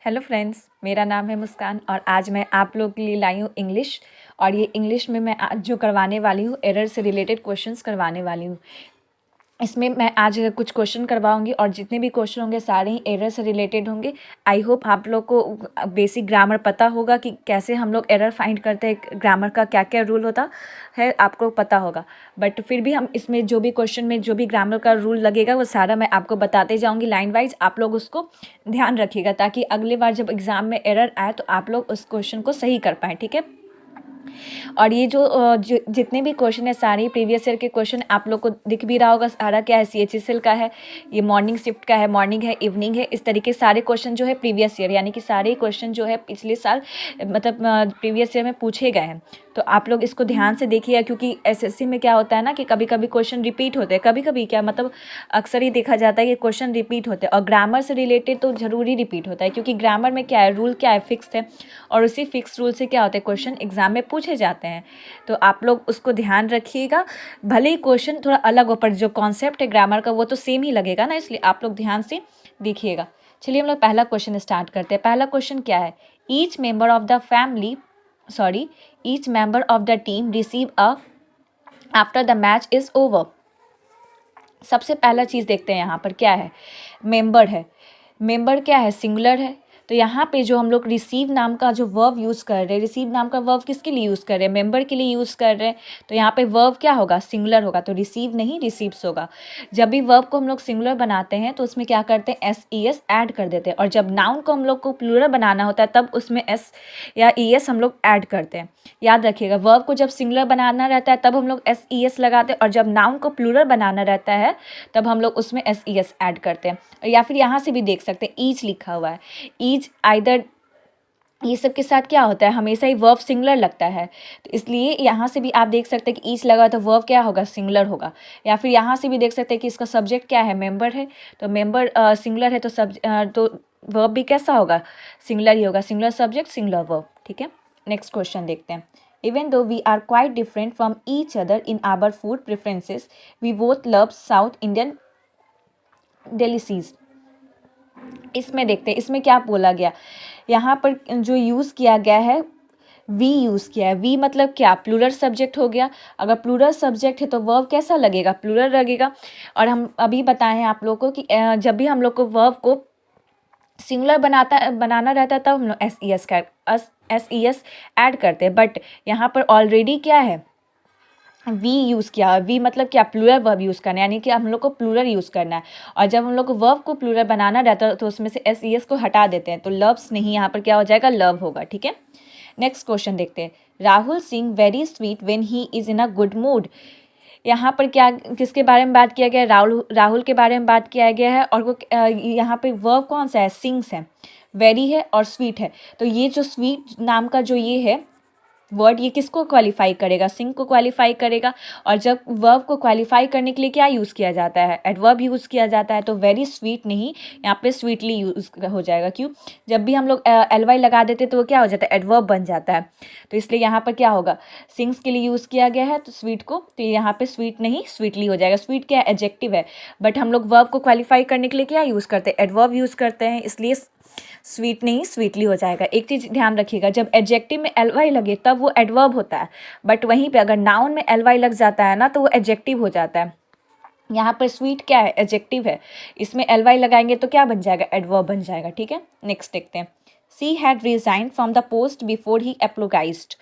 Hello friends, मेरा नाम है मुस्कान और आज मैं आप लोग के लिए लाई हूँ इंग्लिश। और ये इंग्लिश में मैं आज जो करवाने वाली हूँ एरर से रिलेटेड क्वेश्चंस करवाने वाली हूँ। इसमें मैं आज कुछ क्वेश्चन करवाऊंगी और जितने भी क्वेश्चन होंगे सारे ही एरर से रिलेटेड होंगे। आई होप आप लोग को बेसिक ग्रामर पता होगा कि कैसे हम लोग एरर फाइंड करते हैं, ग्रामर का क्या क्या रूल होता है आपको पता होगा। बट फिर भी हम इसमें जो भी क्वेश्चन में जो भी ग्रामर का रूल लगेगा वो सारा मैं आपको बताते जाऊँगी लाइन वाइज। आप लोग उसको ध्यान रखिएगा ताकि अगली बार जब एग्ज़ाम में एरर आए तो आप लोग उस क्वेश्चन को सही कर पाएँ, ठीक है। और ये जो जितने भी क्वेश्चन है सारे प्रीवियस ईयर के क्वेश्चन आप लोग को दिख भी रहा होगा। सारा क्या है, CHSL का है, ये मॉर्निंग शिफ्ट का है, मॉर्निंग है, इवनिंग है। इस तरीके सारे क्वेश्चन जो है प्रीवियस ईयर यानी कि सारे क्वेश्चन जो है पिछले साल मतलब प्रीवियस ईयर में पूछे गए हैं। तो आप लोग इसको ध्यान से देखिए क्योंकि SSC में क्या होता है ना कि कभी कभी क्वेश्चन रिपीट होते हैं, कभी कभी क्या मतलब अक्सर ही देखा जाता है कि क्वेश्चन रिपीट होते हैं। और ग्रामर से रिलेटेड तो ज़रूरी रिपीट होता है क्योंकि ग्रामर में क्या है, रूल क्या है, फिक्स है। और उसी फिक्स रूल से क्या होता है, क्वेश्चन एग्जाम में पूछे जाते हैं। तो आप लोग उसको ध्यान रखिएगा। भले ही क्वेश्चन थोड़ा अलग हो पर जो कॉन्सेप्ट है ग्रामर का वो तो सेम ही लगेगा ना, इसलिए आप लोग ध्यान से देखिएगा। चलिए हम लोग पहला क्वेश्चन स्टार्ट करते हैं। पहला क्वेश्चन क्या है, each member of the team receive a after the match is over. सबसे पहला चीज़ देखते हैं यहाँ पर क्या है, मेंबर है। मेंबर क्या है, सिंगुलर है। तो यहाँ पे जो हम लोग रिसीव नाम का जो वर्ब यूज़ कर रहे हैं, रिसीव नाम का वर्ब किसके लिए यूज़ कर रहे हैं, मेंबर के लिए यूज़ कर रहे हैं। तो यहाँ पे वर्ब क्या होगा, सिंगुलर होगा। तो रिसीव नहीं रिसीव्स होगा। जब भी वर्ब को हम लोग सिंगुलर बनाते हैं तो उसमें क्या करते हैं, SES ऐड कर देते हैं। और जब नाउन को हम लोग को प्लूरल बनाना होता है तब उसमें S या ES हम लोग ऐड करते हैं। याद रखिएगा, वर्ब को जब सिंगुलर बनाना रहता है तब हम लोग SES लगाते हैं और जब नाउन को प्लूरल बनाना रहता है तब हम लोग उसमें SES ऐड करते हैं। या फिर यहाँ से भी देख सकते हैं ईच लिखा हुआ है, ईच आइदर ये सब के साथ क्या होता है, हमेशा ही वर्ब सिंगुलर लगता है। तो इसलिए यहाँ से भी आप देख सकते हैं कि ईच लगा तो वर्ब क्या होगा, सिंगुलर होगा। या फिर यहाँ से भी देख सकते हैं कि इसका सब्जेक्ट क्या है, मेंबर है। तो मेंबर सिंगुलर है तो वर्ब भी कैसा होगा, सिंगुलर ही होगा। सिंगुलर सब्जेक्ट सिंगुलर वर्ब, ठीक है। नेक्स्ट क्वेश्चन देखते हैं। Even though we are quite different from each other in our food preferences, we both love South Indian delicacies. इसमें देखते हैं इसमें क्या बोला गया। यहाँ पर जो यूज़ किया गया है वी यूज़ किया है। वी मतलब क्या, प्लूरल सब्जेक्ट हो गया। अगर प्लूरल सब्जेक्ट है तो वर्ब कैसा लगेगा, प्लूरल लगेगा। और हम अभी बताए हैं आप लोगों को कि जब भी हम लोग को वर्ब को सिंगुलर बनाना रहता है तब हम लोग SES ऐड करते हैं। बट यहाँ पर ऑलरेडी क्या है, वी यूज़ किया। वी मतलब क्या, प्लूरल वर्ब यूज़ करना है, यानी कि हम लोग को प्लूरल यूज़ करना है। और जब हम लोग को वर्ब को प्लूरल बनाना रहता है तो उसमें से SES को हटा देते हैं। तो लव्स नहीं, यहाँ पर क्या हो जाएगा, लव होगा, ठीक है। नेक्स्ट क्वेश्चन देखते हैं। Rahul Singh very sweet when he is in a good mood. यहाँ पर क्या, किसके बारे में बात किया गया है, राहुल के बारे में बात किया गया है। और वो यहाँ पे वर्ब कौन सा है, सिंग्स है, वेरी है और स्वीट है। तो ये जो स्वीट नाम का जो ये है वर्ड, ये किसको क्वालिफाई करेगा, सिंग को क्वालिफाई करेगा। और जब वर्ब को क्वालिफाई करने के लिए क्या यूज़ किया जाता है, एडवर्ब यूज़ किया जाता है। तो वेरी स्वीट नहीं, यहाँ पे स्वीटली यूज़ हो जाएगा। क्यों, जब भी हम लोग LY लगा देते तो वो क्या हो जाता है, एडवर्ब बन जाता है। तो इसलिए यहाँ पर क्या होगा, सिंग्स के लिए यूज़ किया गया है तो स्वीट को, तो यहाँ पे स्वीट नहीं स्वीटली हो जाएगा। स्वीट क्या है, एडजेक्टिव है। बट हम लोग वर्ब को क्वालिफाई करने के लिए क्या यूज़ करते हैं, एडवर्ब यूज़ करते हैं, इसलिए स्वीट नहीं स्वीटली हो जाएगा। एक चीज़ ध्यान रखिएगा, जब एडजेक्टिव में LY लगे तब वो एडवर्ब होता है। बट वहीं पे अगर नाउन में LY लग जाता है ना तो वो एडजेक्टिव हो जाता है। यहाँ पर स्वीट क्या है, एडजेक्टिव है, इसमें LY लगाएंगे तो क्या बन जाएगा, एडवर्ब बन जाएगा, ठीक है। नेक्स्ट देखते हैं। She had resign from the post before he apologized.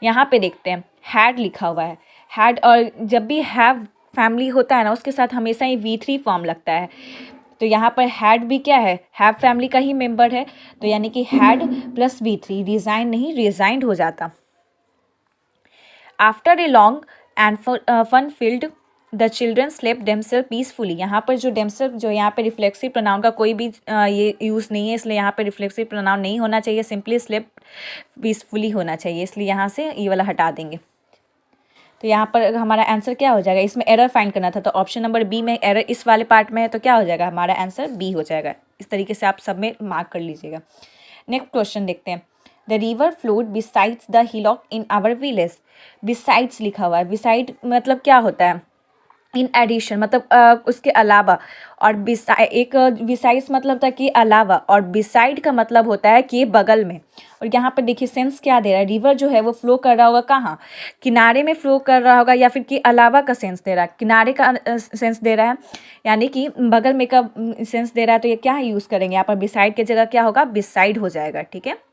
यहाँ पे देखते हैं हैड लिखा हुआ है। हैड, और जब भी हैव फैमिली होता है ना उसके साथ हमेशा ही V3 फॉर्म लगता है। तो यहाँ पर हैड भी क्या है, हैव फैमिली का ही मेंबर है। तो यानी कि हैड प्लस V3, रिजाइन नहीं रिजाइंड हो जाता। After a long and fun filled the children slept themself peacefully. यहाँ पर जो देमसेल्फ, जो यहाँ पे रिफ्लेक्सिव प्रोनाउन का कोई भी ये यूज़ नहीं है, इसलिए यहाँ पे रिफ्लेक्सिव प्रोनाउन नहीं होना चाहिए, सिंपली स्लेप्ट पीसफुली होना चाहिए, इसलिए यहाँ से ये वाला हटा देंगे। तो यहाँ पर हमारा आंसर क्या हो जाएगा, इसमें एरर फाइंड करना था तो ऑप्शन नंबर बी में एरर इस वाले पार्ट में है, तो क्या हो जाएगा, हमारा आंसर बी हो जाएगा। इस तरीके से आप सब में मार्क कर लीजिएगा। नेक्स्ट क्वेश्चन देखते हैं। The river flowed besides the hillock in our village. Besides लिखा हुआ है, बिसाइड मतलब क्या होता है, इन एडिशन मतलब उसके अलावा, और एक बिसाइड्स मतलब था कि अलावा, और बिसाइड का मतलब होता है कि बगल में। और यहाँ पर देखिए सेंस क्या दे रहा है, रिवर जो है वो फ्लो कर रहा होगा कहाँ, किनारे में फ्लो कर रहा होगा, या फिर कि अलावा का सेंस दे रहा है, किनारे का सेंस दे रहा है, यानी कि बगल में का सेंस दे रहा है। तो ये क्या यूज़ करेंगे यहाँ पर, बिसाइड की जगह क्या होगा, बिसाइड हो जाएगा। ठीक है।